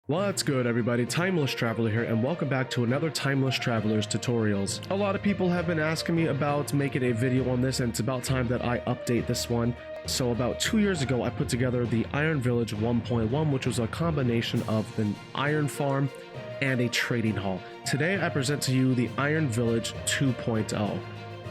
What's good, everybody? Timeless Traveler here, and welcome back to another Timeless Travelers tutorials. A lot of people have been asking me about making a video on this, and it's about time that I update this one. So about 2 years ago, I put together the Iron Village 1.1, which was a combination of an iron farm and a trading hall. Today, I present to you the Iron Village 2.0.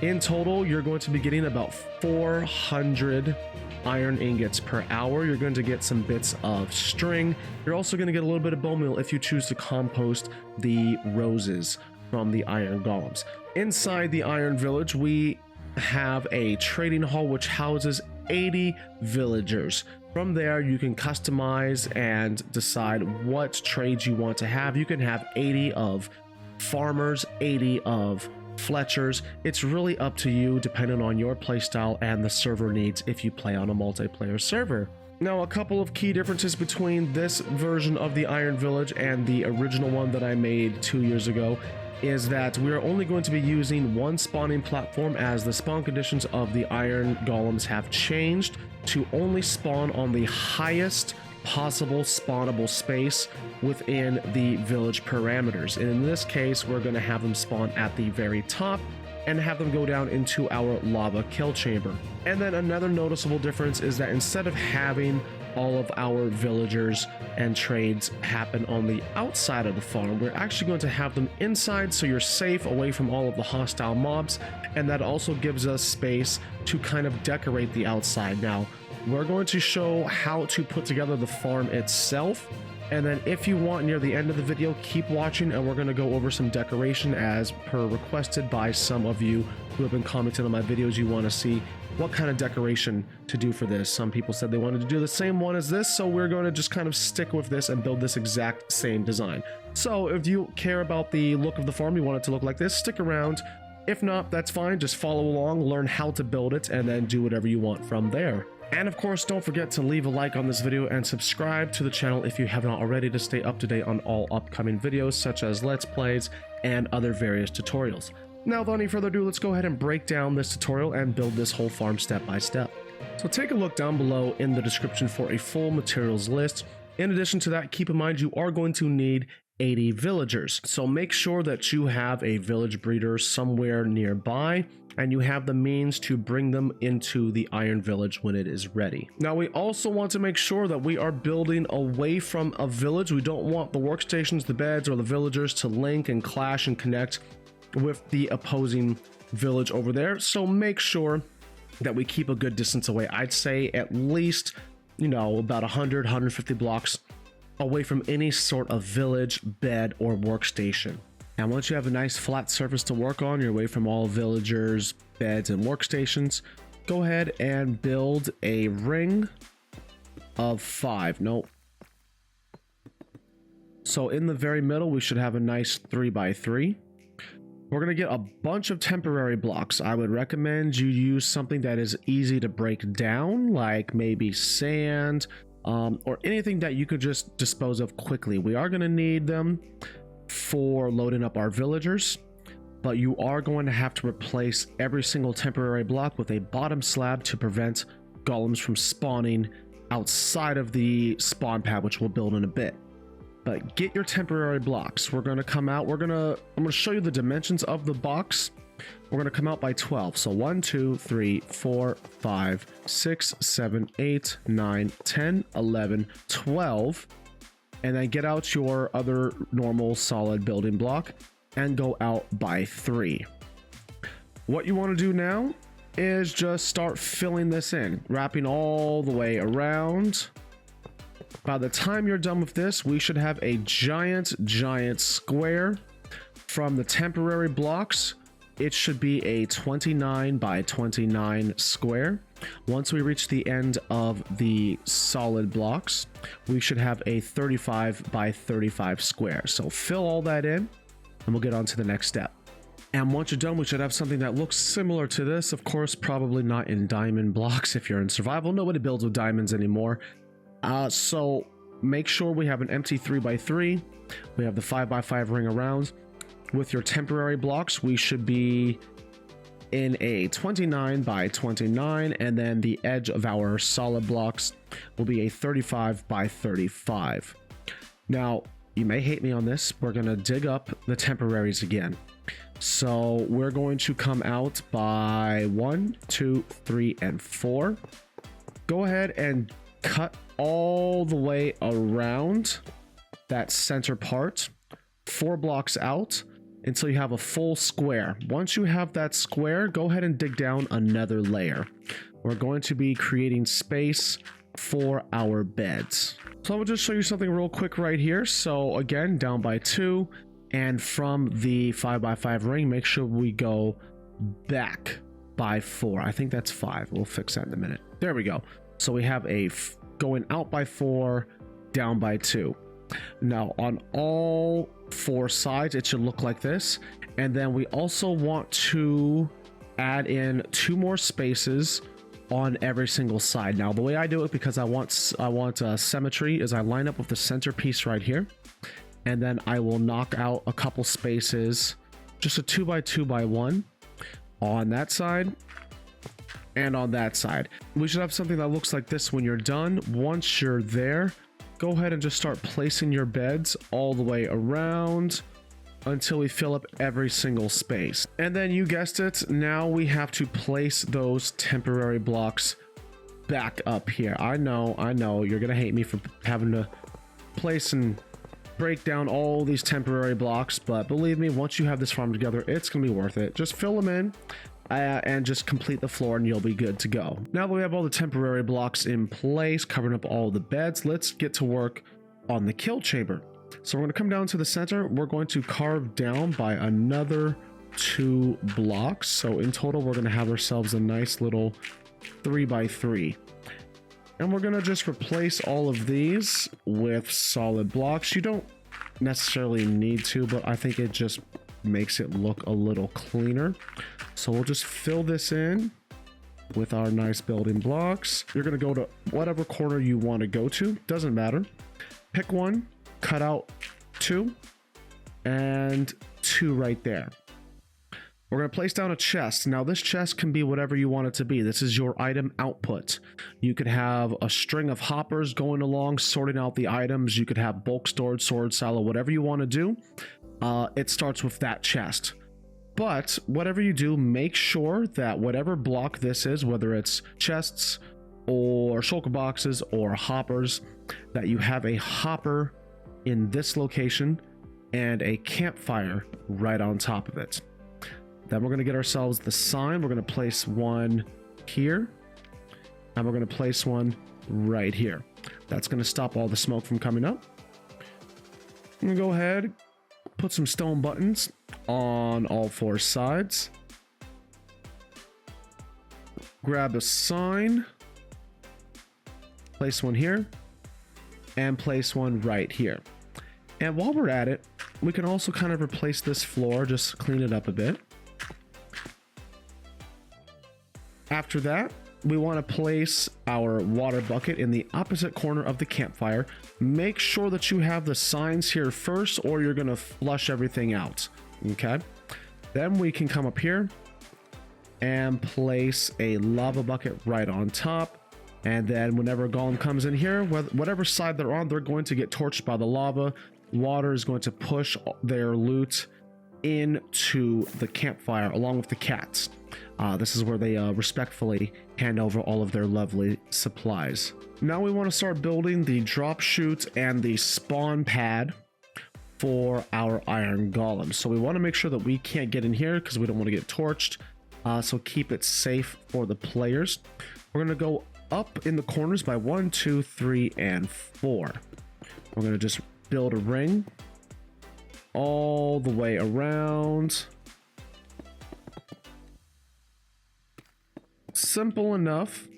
In total, you're going to be getting about 400 iron ingots per hour. You're going to get some bits of string. You're also going to get a little bit of bone meal if you choose to compost the roses from the iron golems. Inside the Iron Village, we have a trading hall which houses 80 villagers. From there, you can customize and decide what trades you want to have. You can have 80 of farmers, 80 of Fletchers. It's really up to you depending on your playstyle and the server needs if you play on a multiplayer server. Now, a couple of key differences between this version of the Iron Village and the original one that I made 2 years ago is that we are only going to be using one spawning platform, as the spawn conditions of the iron golems have changed to only spawn on the highest possible spawnable space within the village parameters. And in this case, we're going to have them spawn at the very top and have them go down into our lava kill chamber. And then another noticeable difference is that instead of having all of our villagers and trades happen on the outside of the farm, we're actually going to have them inside, so you're safe away from all of the hostile mobs, and that also gives us space to kind of decorate the outside. Now, we're going to show how to put together the farm itself, and then if you want, near the end of the video, keep watching, and we're going to go over some decoration as per requested by some of you who have been commenting on my videos. You want to see what kind of decoration to do for this. Some people said they wanted to do the same one as this, so we're going to just kind of stick with this and build this exact same design. So if you care about the look of the farm, you want it to look like this, stick around. If not, that's fine. Just follow along, learn how to build it, and then do whatever you want from there. And of course, don't forget to leave a like on this video and subscribe to the channel if you haven't already, to stay up to date on all upcoming videos such as Let's Plays and other various tutorials. Now, without any further ado, let's go ahead and break down this tutorial and build this whole farm step by step. So take a look down below in the description for a full materials list. In addition to that, keep in mind you are going to need 80 villagers. So make sure that you have a village breeder somewhere nearby, and you have the means to bring them into the Iron Village when it is ready. Now, we also want to make sure that we are building away from a village. We don't want the workstations, the beds, or the villagers to link and clash and connect with the opposing village over there. So make sure that we keep a good distance away. I'd say at least, about 100, 150 blocks away from any sort of village, bed, or workstation. And once you have a nice flat surface to work on, you're away from all villagers, beds, and workstations, go ahead and build a ring of 5. Nope. So in the very middle, we should have a nice 3x3. We're going to get a bunch of temporary blocks. I would recommend you use something that is easy to break down, like maybe sand, or anything that you could just dispose of quickly. We are going to need them for loading up our villagers, but you are going to have to replace every single temporary block with a bottom slab to prevent golems from spawning outside of the spawn pad, which we'll build in a bit. But get your temporary blocks. We're going to come out, I'm going to show you the dimensions of the box. We're going to come out by 12. So 1, 2, 3, 4, 5, 6, 7, 8, 9, 10, 11, 12. And then get out your other normal solid building block and go out by 3. What you want to do now is just start filling this in, wrapping all the way around. By the time you're done with this, we should have a giant square. From the temporary blocks, it should be a 29 by 29 square. Once we reach the end of the solid blocks, we should have a 35 by 35 square. So fill all that in, and we'll get on to the next step. And once you're done, we should have something that looks similar to this. Of course, probably not in diamond blocks if you're in survival. Nobody builds with diamonds anymore. So make sure we have an empty 3x3. We have the 5x5 ring around. With your temporary blocks, we should be in a 29 by 29, and then the edge of our solid blocks will be a 35 by 35. Now, you may hate me on this. We're going to dig up the temporaries again. So we're going to come out by 1, 2, 3, and 4. Go ahead and cut all the way around that center part, 4 blocks out, until you have a full square. Once you have that square, go ahead and dig down another layer. We're going to be creating space for our beds. So I'll just show you something real quick right here. So again, down by 2, and from the 5x5 ring, make sure we go back by 4. I think that's 5. We'll fix that in a minute. There we go. So we have a going out by 4, down by 2. Now on all 4 sides, it should look like this. And then we also want to add in 2 more spaces on every single side. Now the way I do it, because I want symmetry, is I line up with the centerpiece right here, and then I will knock out a couple spaces, just a 2x2x1 on that side and on that side. We should have something that looks like this when you're done. Once you're there, go ahead and just start placing your beds all the way around until we fill up every single space. And then you guessed it, now we have to place those temporary blocks back up here. I know, you're gonna hate me for having to place and break down all these temporary blocks, but believe me, once you have this farm together, it's gonna be worth it. Just fill them in and just complete the floor and you'll be good to go. Now that we have all the temporary blocks in place, covering up all the beds, let's get to work on the kill chamber. So we're going to come down to the center. We're going to carve down by another 2 blocks. So in total, we're going to have ourselves a nice little 3x3. And we're going to just replace all of these with solid blocks. You don't necessarily need to, but I think it just makes it look a little cleaner. So we'll just fill this in with our nice building blocks. You're going to go to whatever corner you want to go to. Doesn't matter. Pick one, cut out 2, and 2 right there. We're going to place down a chest. Now this chest can be whatever you want it to be. This is your item output. You could have a string of hoppers going along, sorting out the items. You could have bulk storage, sword silo, whatever you want to do. It starts with that chest. But whatever you do, make sure that whatever block this is, whether it's chests or shulker boxes or hoppers, that you have a hopper in this location and a campfire right on top of it. Then we're going to get ourselves the sign. We're going to place one here, and we're going to place one right here. That's going to stop all the smoke from coming up. I'm going to go ahead, put some stone buttons on all 4 sides. Grab a sign, place one here, and place one right here. And while we're at it, we can also kind of replace this floor, just clean it up a bit. After that, we want to place our water bucket in the opposite corner of the campfire. Make sure that you have the signs here first, or you're going to flush everything out. Okay. Then we can come up here and place a lava bucket right on top. And then whenever a golem comes in here, whatever side they're on, they're going to get torched by the lava. Water is going to push their loot into the campfire along with the cats. This is where they respectfully hand over all of their lovely supplies. Now we want to start building the drop chute and the spawn pad for our iron golems. So we want to make sure that we can't get in here because we don't want to get torched. So keep it safe for the players. We're going to go up in the corners by 1, 2, 3, and 4. We're going to just build a ring all the way around. Simple enough.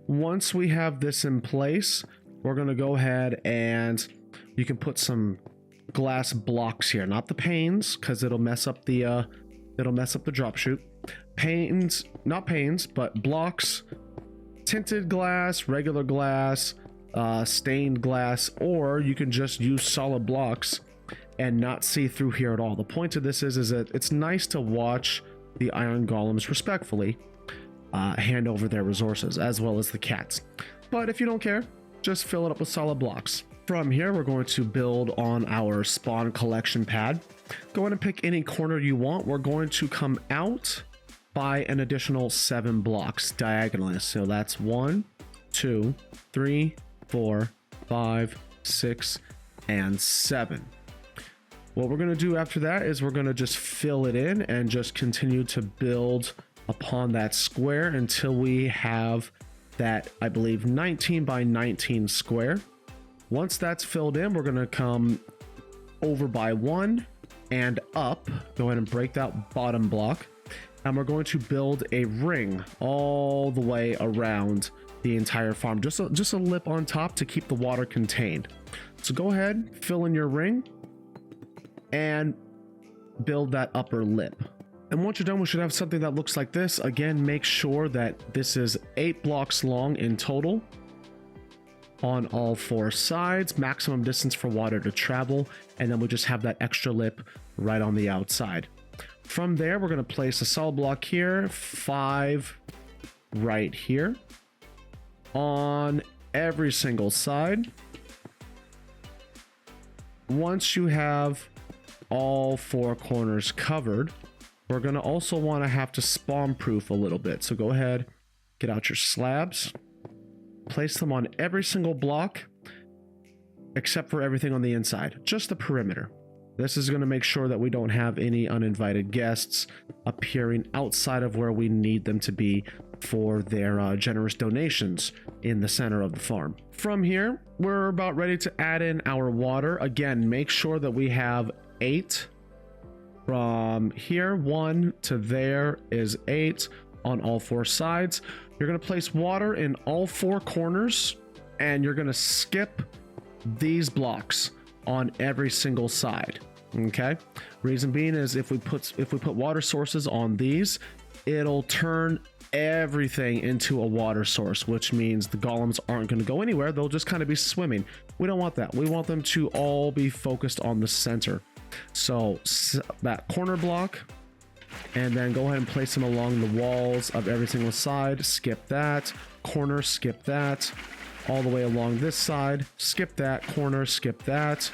Once we have this in place, we're going to go ahead and you can put some glass blocks here, not the panes, because it'll mess up the drop chute. Panes, not panes, but blocks, tinted glass, regular glass, stained glass, or you can just use solid blocks and not see through here at all. The point of this is that it's nice to watch the iron golems respectfully hand over their resources, as well as the cats. But if you don't care, just fill it up with solid blocks. From here, we're going to build on our spawn collection pad. Go ahead and pick any corner you want. We're going to come out by an additional 7 blocks diagonally. So that's 1, 2, 3, 4, 5, 6, and 7. What we're going to do after that is we're going to just fill it in and just continue to build upon that square until we have that, I believe, 19 by 19 square. Once that's filled in, we're going to come over by 1 and up. Go ahead and break that bottom block. And we're going to build a ring all the way around the entire farm. Just a lip on top to keep the water contained. So go ahead, fill in your ring and build that upper lip. And once you're done, we should have something that looks like this. Again, make sure that this is 8 blocks long in total on all 4 sides, maximum distance for water to travel, and then we'll just have that extra lip right on the outside. From there, we're going to place a solid block here, 5 right here on every single side. Once you have all 4 corners covered, we're going to also want to have to spawn proof a little bit. So go ahead, get out your slabs, place them on every single block except for everything on the inside, just the perimeter. This is going to make sure that we don't have any uninvited guests appearing outside of where we need them to be for their generous donations in the center of the farm. From here, we're about ready to add in our water. Again, make sure that we have 8. From here, 1 to there is 8 on all 4 sides. You're going to place water in all 4 corners, and you're going to skip these blocks on every single side. Okay, reason being is if we put water sources on these, it'll turn everything into a water source, which means the golems aren't going to go anywhere. They'll just kind of be swimming. We don't want that. We want them to all be focused on the center. So that corner block, and then go ahead and place them along the walls of every single side. Skip that corner, skip that, all the way along this side, skip that corner, skip that,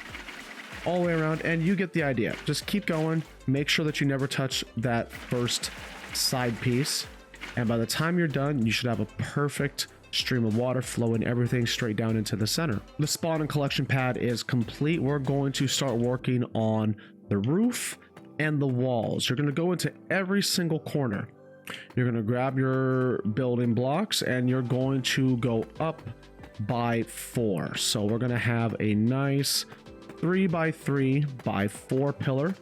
all the way around, and you get the idea. Just keep going. Make sure that you never touch that first side piece, and by the time you're done, you should have a perfect stream of water flowing everything straight down into the center. The spawn and collection pad is complete. We're going to start working on the roof and the walls. You're going to go into every single corner. You're going to grab your building blocks and you're going to go up by 4. So we're going to have a nice 3 by 3 by 4 pillar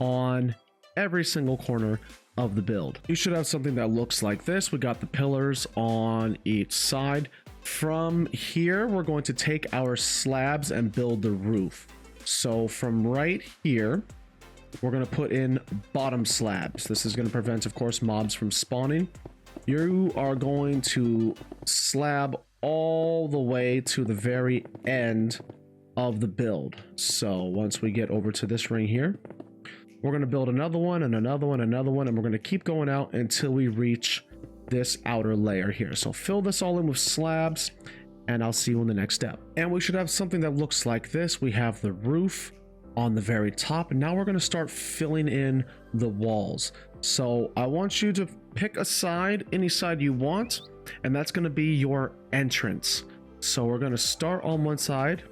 on every single corner of the build. You should have something that looks like this. We got the pillars on each side. From here, we're going to take our slabs and build the roof. So from right here, we're going to put in bottom slabs. This is going to prevent, of course, mobs from spawning. You are going to slab all the way to the very end of the build. So once we get over to this ring here, we're going to build another one and another one, another one, and we're going to keep going out until we reach this outer layer here. So fill this all in with slabs, and I'll see you in the next step. And we should have something that looks like this. We have the roof on the very top, and now we're going to start filling in the walls. So I want you to pick a side, any side you want, and that's going to be your entrance. So we're going to start on one side.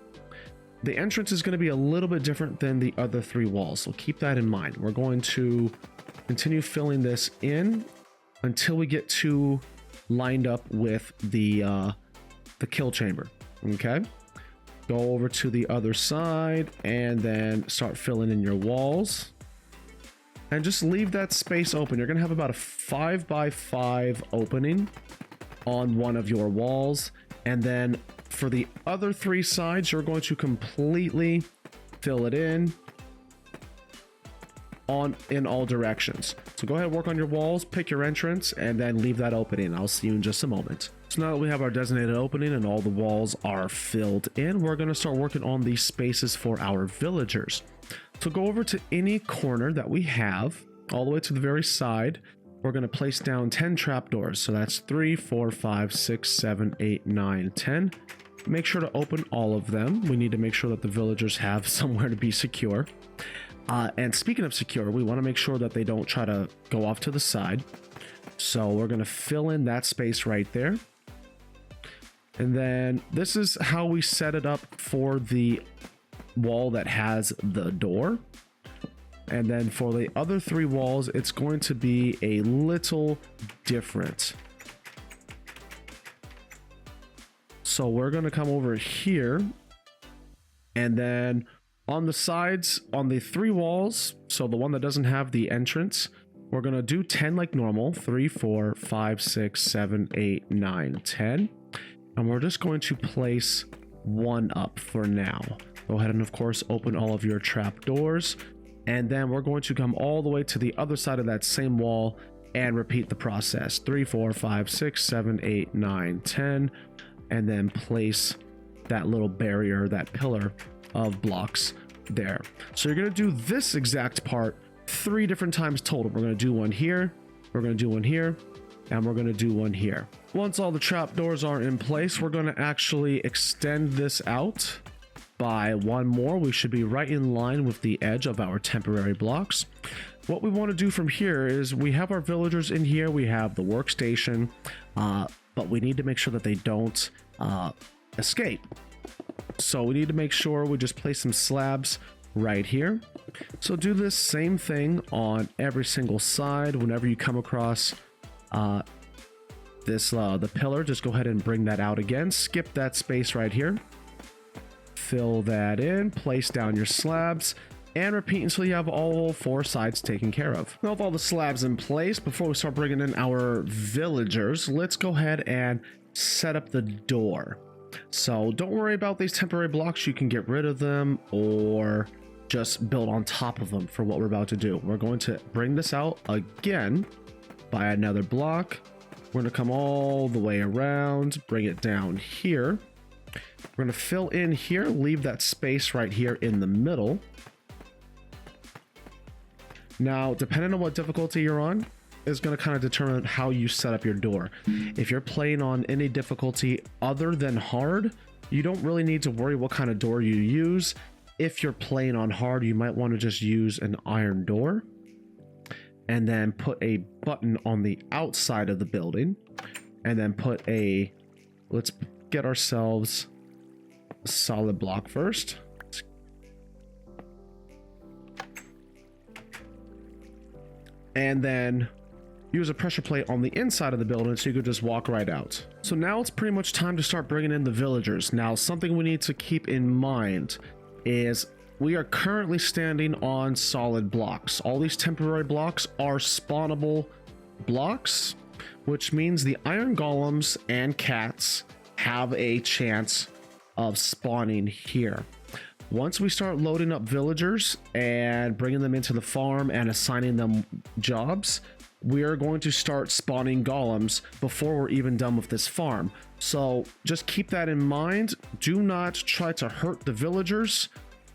The entrance is going to be a little bit different than the other 3 walls, so keep that in mind. We're going to continue filling this in until we get to lined up with the kill chamber. Okay, go over to the other side and then start filling in your walls, and just leave that space open. You're going to have about a 5 by 5 opening on one of your walls, and then for the other 3 sides, you're going to completely fill it in in all directions. So go ahead and work on your walls, pick your entrance, and then leave that opening. I'll see you in just a moment. So now that we have our designated opening and all the walls are filled in, we're going to start working on these spaces for our villagers. So go over to any corner that we have, all the way to the very side. We're going to place down 10 trapdoors. So that's 3, 4, 5, 6, 7, 8, 9, 10. make sure to open all of them. We need to make sure that the villagers have somewhere to be secure. And speaking of secure, we want to make sure that they don't try to go off to the side. So we're going to fill in that space right there. And then this is how we set it up for the wall that has the door. And then for the other 3 walls, it's going to be a little different. So we're going to come over here, and then on the sides, on the 3 walls, so the one that doesn't have the entrance, we're going to do 10 like normal. 3, 4, 5, 6, 7, 8, 9, 10. And we're just going to place 1 up for now. Go ahead and of course open all of your trap doors. And then we're going to come all the way to the other side of that same wall and repeat the process. 3, 4, 5, 6, 7, 8, 9, 10. And then place that little barrier, that pillar of blocks there. So you're going to do this exact part 3 different times total. We're going to do 1 here, we're going to do 1 here, and we're going to do 1 here. Once all the trapdoors are in place, we're going to actually extend this out by 1 more. We should be right in line with the edge of our temporary blocks. What we want to do from here is we have our villagers in here, we have the workstation, but we need to make sure that they don't escape. So we need to make sure we just place some slabs right here. So do this same thing on every single side. Whenever you come across the pillar, just go ahead and bring that out again. Skip that space right here. Fill that in, place down your slabs, and repeat until you have all 4 sides taken care of. Now with all the slabs in place, before we start bringing in our villagers, let's go ahead and set up the door. So don't worry about these temporary blocks. You can get rid of them or just build on top of them for what we're about to do. We're going to bring this out again by another block. We're going to come all the way around, bring it down here. We're going to fill in here, leave that space right here in the middle. Now, depending on what difficulty you're on, is going to kind of determine how you set up your door. If you're playing on any difficulty other than hard, you don't really need to worry what kind of door you use. If you're playing on hard, you might want to just use an iron door and then put a button on the outside of the building, and then put a, let's get ourselves a solid block first. And then use a pressure plate on the inside of the building so you could just walk right out. So now it's pretty much time to start bringing in the villagers. Now, something we need to keep in mind is we are currently standing on solid blocks. All these temporary blocks are spawnable blocks, which means the iron golems and cats have a chance of spawning here. Once we start loading up villagers and bringing them into the farm and assigning them jobs, we are going to start spawning golems before we're even done with this farm. So just keep that in mind. Do not try to hurt the villagers.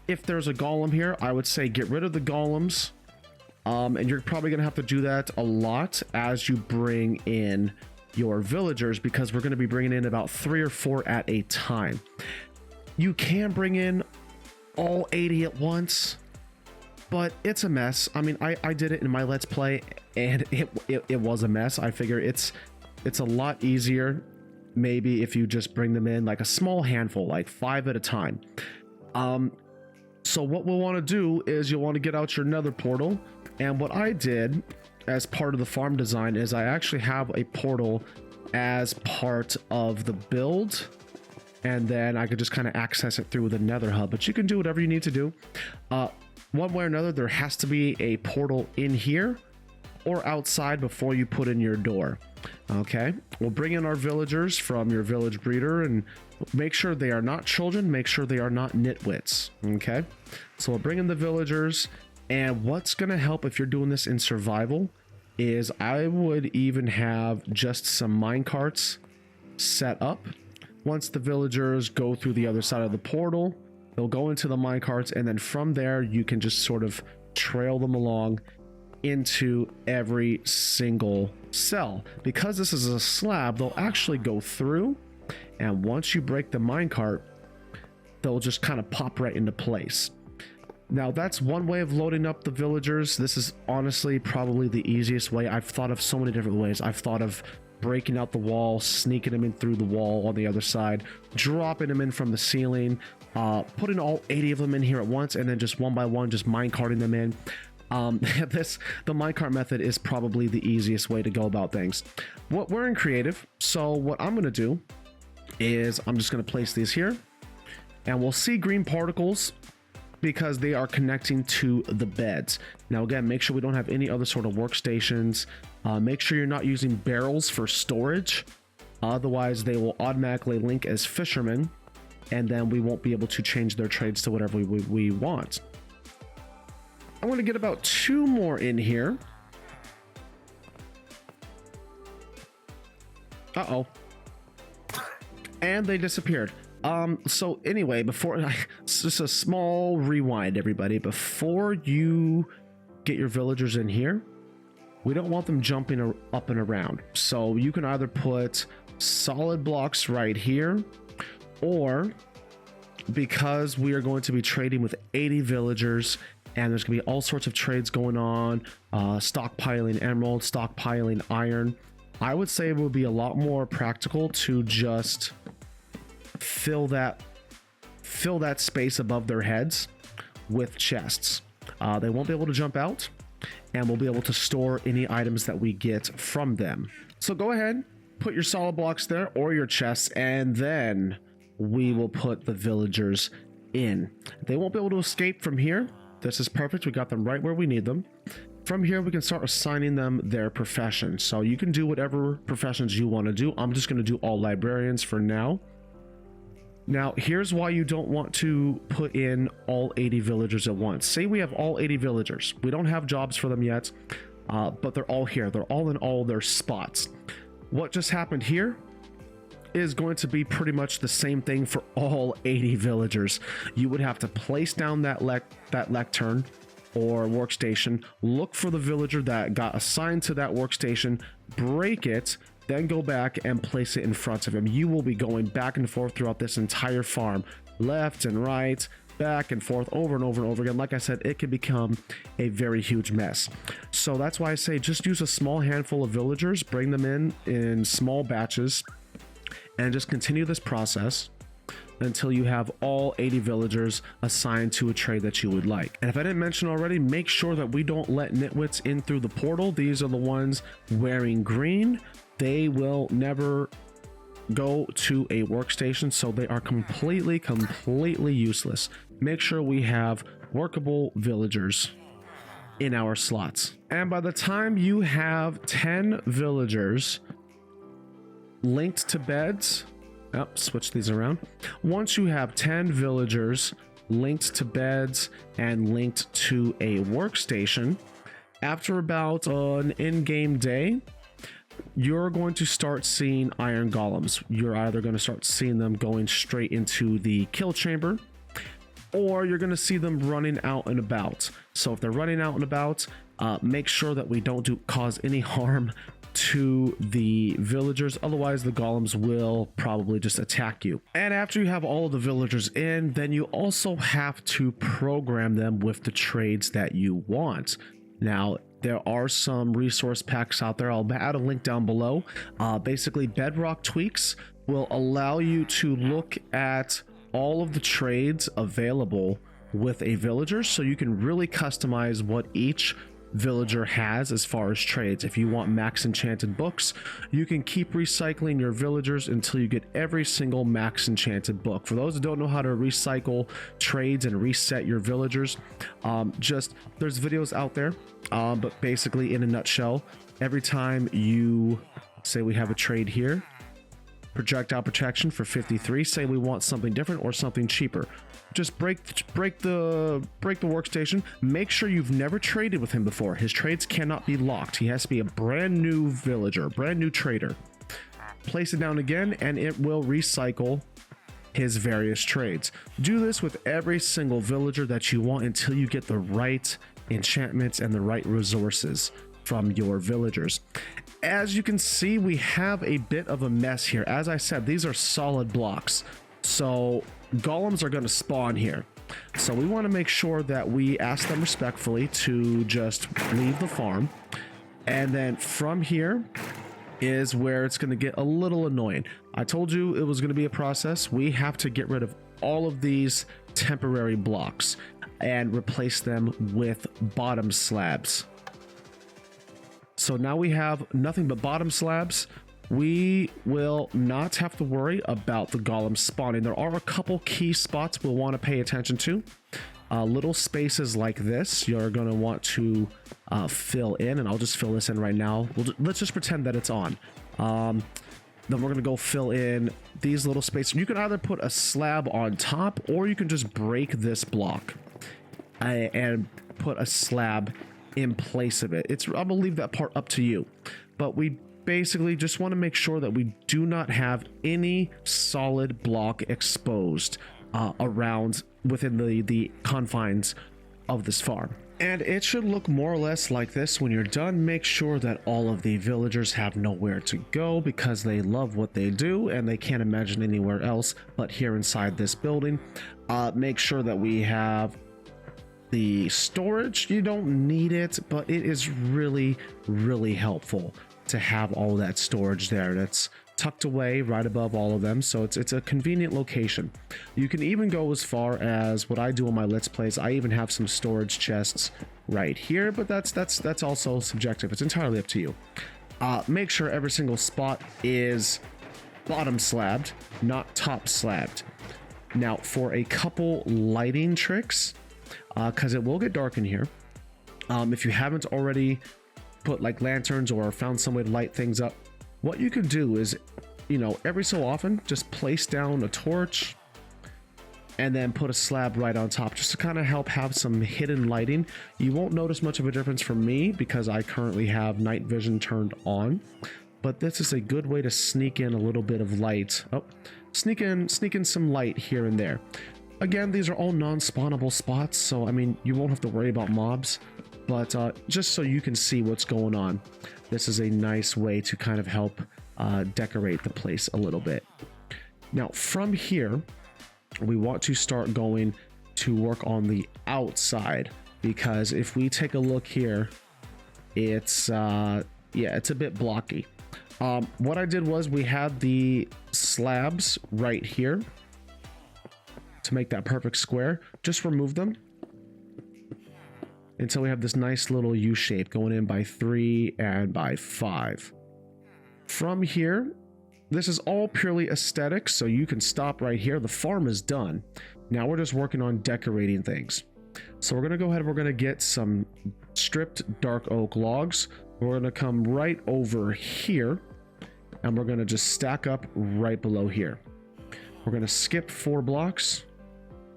If there's a golem here, I would say get rid of the golems. And you're probably going to have to do that a lot as you bring in your villagers, because we're going to be bringing in about 3 or 4 at a time. You can bring in all 80 at once, but it's a mess. I mean, I did it in my Let's Play, and it was a mess. I figure it's a lot easier maybe if you just bring them in like a small handful, like 5 at a time. So what we'll want to do is you'll want to get out your Nether Portal, and what I did as part of the farm design is I actually have a portal as part of the build, and then I could just kind of access it through the Nether hub. But you can do whatever you need to do. One way or another, there has to be a portal in here or outside before you put in your door. Okay, we'll bring in our villagers from your village breeder and make sure they are not children, make sure they are not nitwits. Okay, so we'll bring in the villagers, and what's going to help if you're doing this in survival is I would even have just some minecarts set up. Once the villagers go through the other side of the portal, they'll go into the minecarts, and then from there you can just sort of trail them along into every single cell. Because this is a slab, they'll actually go through, And once you break the minecart, they'll just kind of pop right into place. Now that's one way of loading up the villagers. This is honestly probably the easiest way. I've thought of so many different ways. I've thought of breaking out the wall, sneaking them in through the wall on the other side, dropping them in from the ceiling, putting all 80 of them in here at once, and then just one by one just minecarting them in. The minecart method is probably the easiest way to go about things. We're in creative, so what I'm going to do is I'm just going to place these here, and we'll see green particles because they are connecting to the beds. Now again, make sure we don't have any other sort of workstations. Make sure you're not using barrels for storage, otherwise they will automatically link as fishermen, and then we won't be able to change their trades to whatever we want. I'm going to get about 2 more in here. Uh-oh. And they disappeared. So anyway, just a small rewind, everybody. Before you get your villagers in here, we don't want them jumping up and around. So you can either put solid blocks right here, or because we are going to be trading with 80 villagers and there's gonna be all sorts of trades going on, stockpiling emerald, stockpiling iron, I would say it would be a lot more practical to just fill that space above their heads with chests. They won't be able to jump out, and we'll be able to store any items that we get from them. So go ahead, put your solid blocks there or your chests, and then we will put the villagers in. They won't be able to escape from here. This is perfect. We got them right where we need them. From here, we can start assigning them their profession. So you can do whatever professions you want to do. I'm just going to do all librarians for now. Now, here's why you don't want to put in all 80 villagers at once. Say we have all 80 villagers. We don't have jobs for them yet, but they're all here. They're all in all their spots. What just happened here is going to be pretty much the same thing for all 80 villagers. You would have to place down that lectern or workstation, look for the villager that got assigned to that workstation, break it, then go back and place it in front of him. You will be going back and forth throughout this entire farm, left and right, back and forth, over and over and over again. Like I said, it can become a very huge mess. So that's why I say just use a small handful of villagers, bring them in small batches, and just continue this process until you have all 80 villagers assigned to a trade that you would like. And if I didn't mention already, make sure that we don't let nitwits in through the portal. These are the ones wearing green. They will never go to a workstation, so they are completely useless. Make sure we have workable villagers in our slots. And by the time you have 10 villagers linked to beds, switch these around. Once you have 10 villagers linked to beds and linked to a workstation, after about an in-game day, you're going to start seeing iron golems. You're either going to start seeing them going straight into the kill chamber, or you're going to see them running out and about. So if they're running out and about, make sure that we don't cause any harm to the villagers, otherwise the golems will probably just attack you. And after you have all of the villagers in, then you also have to program them with the trades that you want. Now, there are some resource packs out there. I'll add a link down below. Basically, Bedrock tweaks will allow you to look at all of the trades available with a villager, so you can really customize what each villager has as far as trades. If you want max enchanted books, you can keep recycling your villagers until you get every single max enchanted book. For those who don't know how to recycle trades and reset your villagers, there's videos out there, but basically in a nutshell, every time you say we have a trade here, projectile protection for 53, say we want something different or something cheaper, just break the workstation. Make sure you've never traded with him before. His trades cannot be locked. He has to be a brand new villager, brand new trader. Place it down again and it will recycle his various trades. Do this with every single villager that you want until you get the right enchantments and the right resources. from your villagers. As you can see, we have a bit of a mess here. As I said, these are solid blocks, so golems are going to spawn here. So we want to make sure that we ask them respectfully to just leave the farm. And then from here is where it's going to get a little annoying. I told you it was going to be a process. We have to get rid of all of these temporary blocks and replace them with bottom slabs. So now we have nothing but bottom slabs. We will not have to worry about the golems spawning. There are a couple key spots we'll want to pay attention to. Little spaces like this you're going to want to fill in, and I'll just fill this in right now. Let's just pretend that it's on. Then we're going to go fill in these little spaces. You can either put a slab on top, or you can just break this block and put a slab in place of it. I'm gonna leave that part up to you, but we basically just want to make sure that we do not have any solid block exposed around within the confines of this farm. And it should look more or less like this when you're done. Make sure that all of the villagers have nowhere to go because they love what they do and they can't imagine anywhere else but here inside this building. Make sure that we have the storage. You don't need it, but it is really, really helpful to have all that storage there. That's tucked away right above all of them, so it's a convenient location. You can even go as far as what I do on my Let's Plays. I even have some storage chests right here, but that's also subjective. It's entirely up to you. Make sure every single spot is bottom slabbed, not top slabbed. Now for a couple lighting tricks, because it will get dark in here. If you haven't already put like lanterns or found some way to light things up, what you can do is, you know, every so often just place down a torch and then put a slab right on top just to kind of help have some hidden lighting. You won't notice much of a difference from me because I currently have night vision turned on, but this is a good way to sneak in a little bit of light. Oh, sneak in some light here and there. Again, these are all non-spawnable spots, so I mean, you won't have to worry about mobs, but just so you can see what's going on, this is a nice way to kind of help decorate the place a little bit. Now, from here, we want to start going to work on the outside, because if we take a look here, it's yeah, it's a bit blocky. What I did was we had the slabs right here to make that perfect square. Just remove them until we have this nice little U shape going in by 3 and by 5. From here, this is all purely aesthetic, so you can stop right here. The farm is done. Now we're just working on decorating things. So we're gonna go ahead and we're gonna get some stripped dark oak logs. We're gonna come right over here and we're gonna just stack up right below here. We're gonna skip 4 blocks.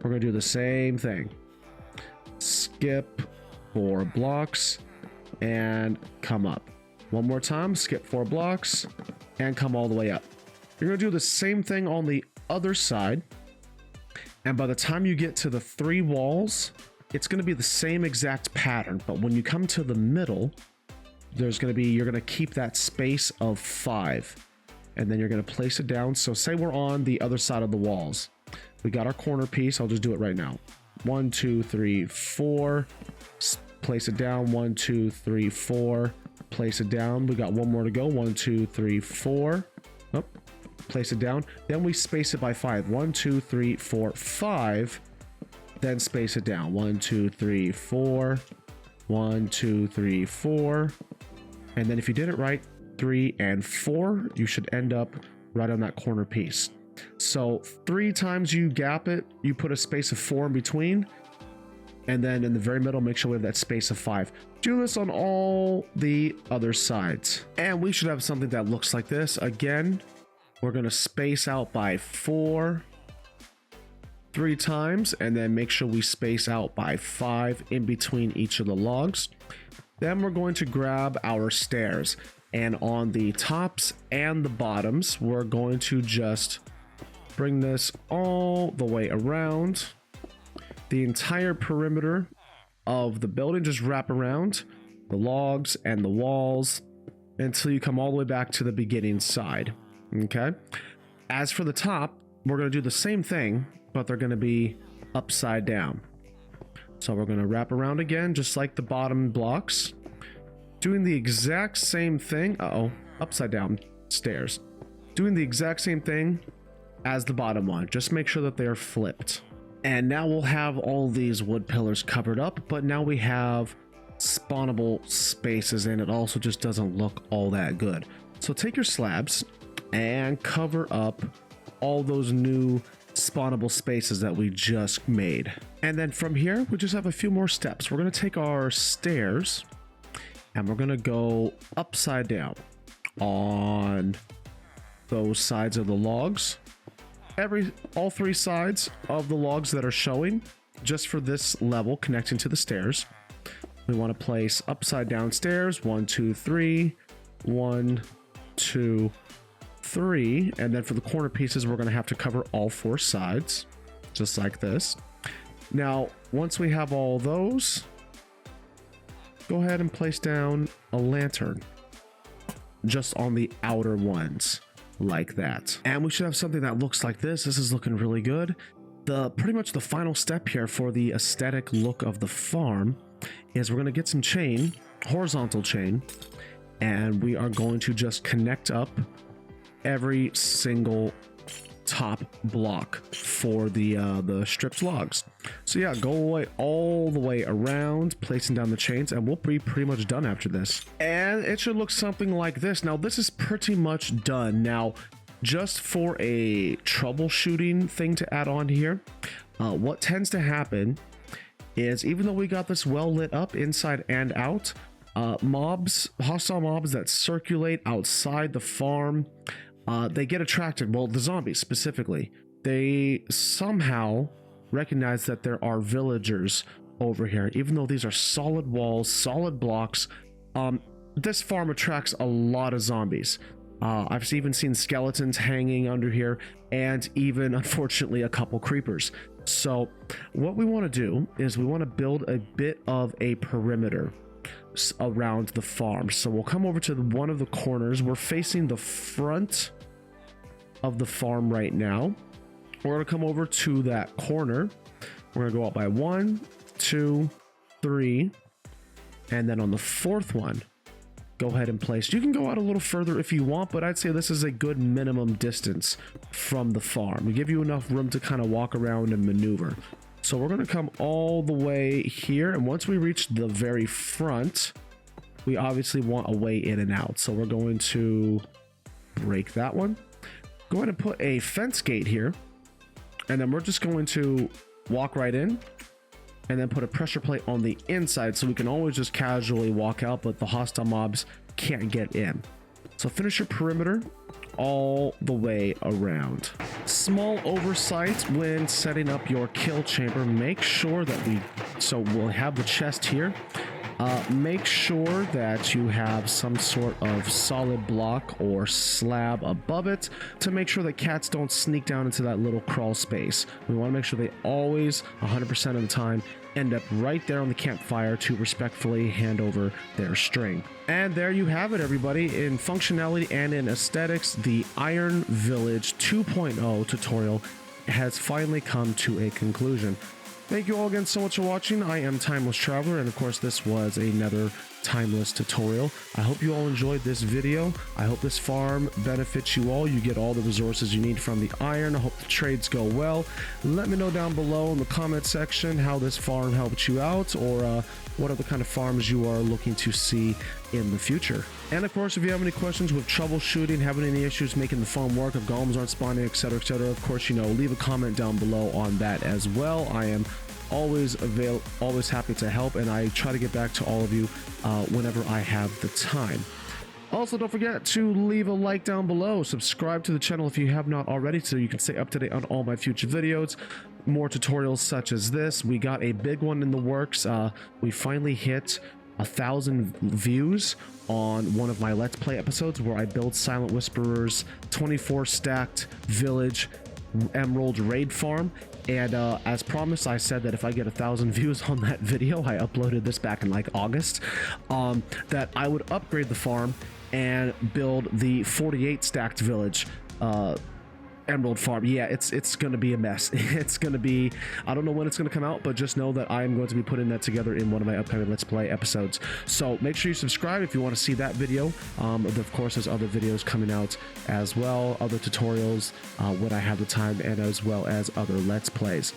We're gonna do the same thing. Skip 4 blocks and come up. One more time, skip 4 blocks and come all the way up. You're gonna do the same thing on the other side. And by the time you get to the 3 walls, it's gonna be the same exact pattern. But when you come to the middle, there's gonna be, you're gonna keep that space of 5. And then you're gonna place it down. So say we're on the other side of the walls. We got our corner piece. I'll just do it right now. 1, 2, 3, 4. Place it down. 1, 2, 3, 4. Place it down. We got one more to go. 1, 2, 3, 4. Oh, place it down. Then we space it by 5. 1, 2, 3, 4, 5. Then space it down. 1, 2, 3, 4. 1, 2, 3, 4. And then if you did it right, 3 and 4, you should end up right on that corner piece. So 3 times you gap it, you put a space of 4 in between, and then in the very middle, make sure we have that space of 5. Do this on all the other sides. And we should have something that looks like this. Again, we're going to space out by 4 3 times, and then make sure we space out by 5 in between each of the logs. Then we're going to grab our stairs, and on the tops and the bottoms, we're going to just bring this all the way around the entire perimeter of the building. Just wrap around. the logs, and the walls until you come all the way back to the beginning side. Okay. As for the top, we're going to do the same thing, but they're going to be upside down. So we're going to wrap around again, just like the bottom blocks, doing the exact same thing. Upside down stairs. Doing the exact same thing as the bottom one. Just make sure that they're flipped. And now we'll have all these wood pillars covered up, but now we have spawnable spaces, and it also just doesn't look all that good. So take your slabs and cover up all those new spawnable spaces that we just made. And then from here, we just have a few more steps. We're going to take our stairs and we're going to go upside down on those sides of the logs. All three sides of the logs that are showing just for this level connecting to the stairs. We want to place upside down stairs. 1, 2, 3. 1, 2, 3. And then for the corner pieces, we're going to have to cover all 4 sides, just like this. Now, once we have all those, go ahead and place down a lantern just on the outer ones, like that. And we should have something that looks like this. This is looking really good. Pretty much the final step here for the aesthetic look of the farm is we're going to get some chain, horizontal chain, and we are going to just connect up every single top block for the stripped logs. So yeah, go away all the way around, placing down the chains, and we'll be pretty much done after this. And it should look something like this. Now this is pretty much done. Now, just for a troubleshooting thing to add on here, what tends to happen is, even though we got this well lit up inside and out, hostile mobs that circulate outside the farm, they get attracted. Well, the zombies specifically, they somehow recognize that there are villagers over here. Even though these are solid walls, solid blocks, this farm attracts a lot of zombies. I've even seen skeletons hanging under here, and even, unfortunately, a couple creepers. So what we want to do is we want to build a bit of a perimeter around the farm. So we'll come over to one of the corners. We're facing the front of the farm right now. We're going to come over to that corner. We're going to go up by 1, 2, 3, and then on the 4th one, go ahead and place. You can go out a little further if you want, but I'd say this is a good minimum distance from the farm. We give you enough room to kind of walk around and maneuver. So we're going to come all the way here, and once we reach the very front, we obviously want a way in and out. So we're going to break that one. Go ahead and put a fence gate here, and then we're just going to walk right in and then put a pressure plate on the inside so we can always just casually walk out, but the hostile mobs can't get in. So finish your perimeter all the way around. Small oversight when setting up your kill chamber. Make sure that we'll have the chest here. Make sure that you have some sort of solid block or slab above it to make sure that cats don't sneak down into that little crawl space. We want to make sure they always, 100% of the time, end up right there on the campfire to respectfully hand over their string. And there you have it, everybody. In functionality and in aesthetics, the Iron Village 2.0 tutorial has finally come to a conclusion. Thank you all again so much for watching. I am Timeless Traveler, and of course this was another Timeless tutorial. I hope you all enjoyed this video. I hope this farm benefits you all. You get all the resources you need from the iron. I hope the trades go well. Let me know down below in the comment section how this farm helped you out, or what other kind of farms you are looking to see in the future. And of course, if you have any questions with troubleshooting, having any issues making the farm work, if golems aren't spawning, etc., of course, leave a comment down below on that as well. I am always happy to help, and I try to get back to all of you whenever I have the time. Also, don't forget to leave a like down below, subscribe to the channel if you have not already, so you can stay up to date on all my future videos, more tutorials such as this. We got a big one in the works. We finally hit 1,000 views on one of my Let's Play episodes where I build Silent Whisperer's 24 stacked village emerald raid farm. And as promised, I said that if I get 1,000 views on that video, I uploaded this back in like August, that I would upgrade the farm and build the 48 stacked village emerald farm. Yeah, it's gonna be a mess. It's gonna be, I don't know when it's gonna come out, but just know that I'm going to be putting that together in one of my upcoming Let's Play episodes. So make sure you subscribe if you want to see that video. Of course, there's other videos coming out as well, other tutorials when I have the time, and as well as other Let's Plays.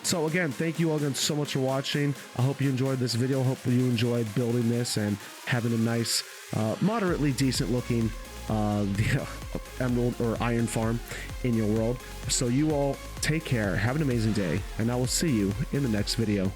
So again, thank you all again so much for watching. I hope you enjoyed this video. Hope you enjoyed building this and having a nice, moderately decent looking emerald or iron farm in your world. So you all take care, have an amazing day, and I will see you in the next video.